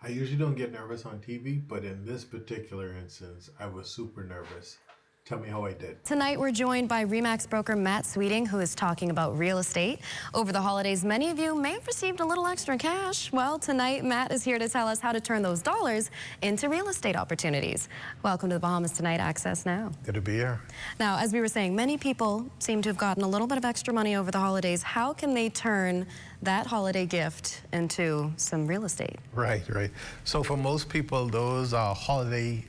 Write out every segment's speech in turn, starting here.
I usually don't get nervous on TV, but in this particular instance, I was super nervous. Tell me how I did. Tonight, we're joined by RE/MAX broker Matt Sweeting, who is talking about real estate. Over the holidays, many of you may have received a little extra cash. Well, tonight, Matt is here to tell us how to turn those dollars into real estate opportunities. Welcome to the Bahamas Tonight, Access Now. Good to be here. Now, as we were saying, many people seem to have gotten a little bit of extra money over the holidays. How can they turn that holiday gift into some real estate? Right. So for most people, those holiday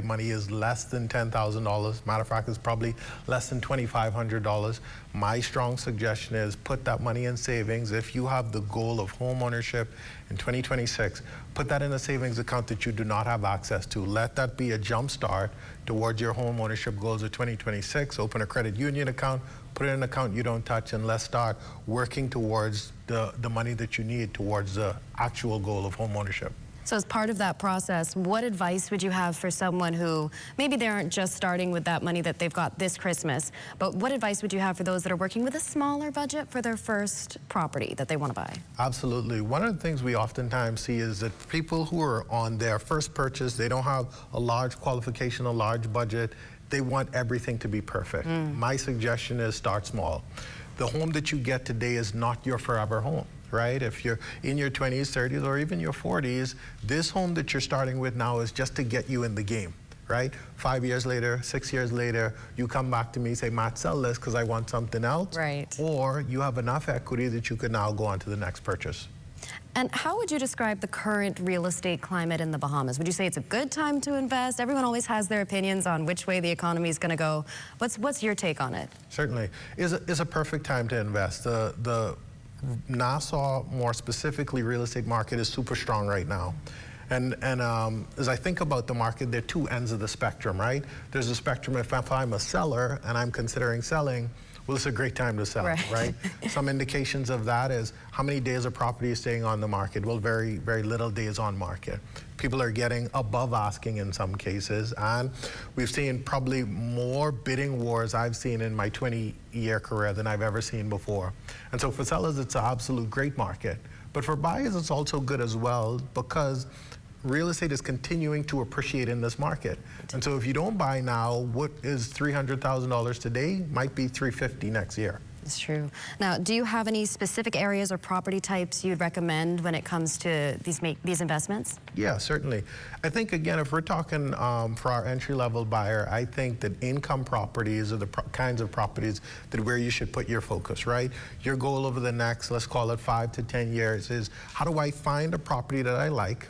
money is less than $10,000. Matter of fact, it's probably less than $2,500. My strong suggestion is put that money in savings. If you have the goal of home ownership in 2026, put that in a savings account that you do not have access to. Let that be a jump start towards your home ownership goals of 2026. Open a credit union account, put it in an account you don't touch, and let's start working towards the money that you need towards the actual goal of home ownership. So as part of that process, what advice would you have for someone who maybe they aren't just starting with that money that they've got this Christmas, but what advice would you have for those that are working with a smaller budget for their first property that they want to buy? Absolutely. One of the things we oftentimes see is that people who are on their first purchase, they don't have a large qualification, a large budget, they want everything to be perfect. My suggestion is start small. The home that you get today is not your forever home. Right? If you're in your 20s, 30s, or even your 40s, this home that you're starting with now is just to get you in the game, right? 5 years later, 6 years later, you come back to me and say, Matt, sell this because I want something else. Right. Or you have enough equity that you can now go on to the next purchase. And how would you describe the current real estate climate in the Bahamas? Would you say it's a good time to invest? Everyone always has their opinions on which way the economy is going to go. What's your take on it? Certainly. It's a perfect time to invest. The Nassau, more specifically, real estate market is super strong right now. And as I think about the market, there are two ends of the spectrum, right? There's a spectrum if I'm a seller and I'm considering selling, well, it's a great time to sell, right? Some indications of that is how many days a property is staying on the market. Well, very, very little days on market. People are getting above asking in some cases, and we've seen probably more bidding wars I've seen in my 20-year career than I've ever seen before. And so for sellers, it's an absolute great market. But for buyers, it's also good as well because real estate is continuing to appreciate in this market. And so if you don't buy now, what is $300,000 today might be $350,000 next year. It's true. Now, do you have any specific areas or property types you'd recommend when it comes to these investments? Yeah, certainly. I think, again, if we're talking for our entry-level buyer, I think that income properties are the kinds of properties that where you should put your focus, right? Your goal over the next, let's call it 5 to 10 years is how do I find a property that I like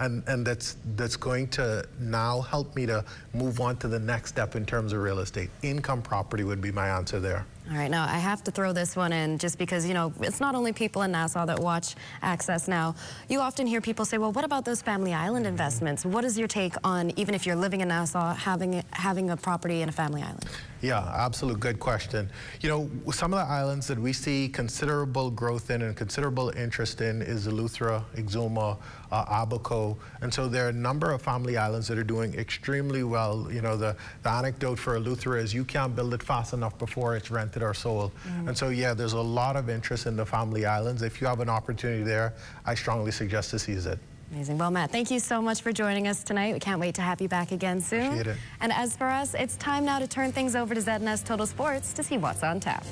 and that's going to now help me to move on to the next step in terms of real estate. Income property would be my answer there. All right, now I have to throw this one in just because, you know, it's not only people in Nassau that watch Access Now. You often hear people say, well, what about those family island investments? What is your take on, even if you're living in Nassau, having a property in a family island? Yeah, absolute good question. You know, some of the islands that we see considerable growth in and considerable interest in is Eleuthera, Exuma, Abaco, and so there are a number of family islands that are doing extremely well. You know, the anecdote for Eleuthera is you can't build it fast enough before it's rented or sold. And so, yeah, there's a lot of interest in the family islands. If you have an opportunity there, I strongly suggest to seize it. Amazing. Well, Matt, thank you so much for joining us tonight. We can't wait to have you back again soon. Appreciate it. And as for us, it's time now to turn things over to ZNS Total Sports to see what's on tap.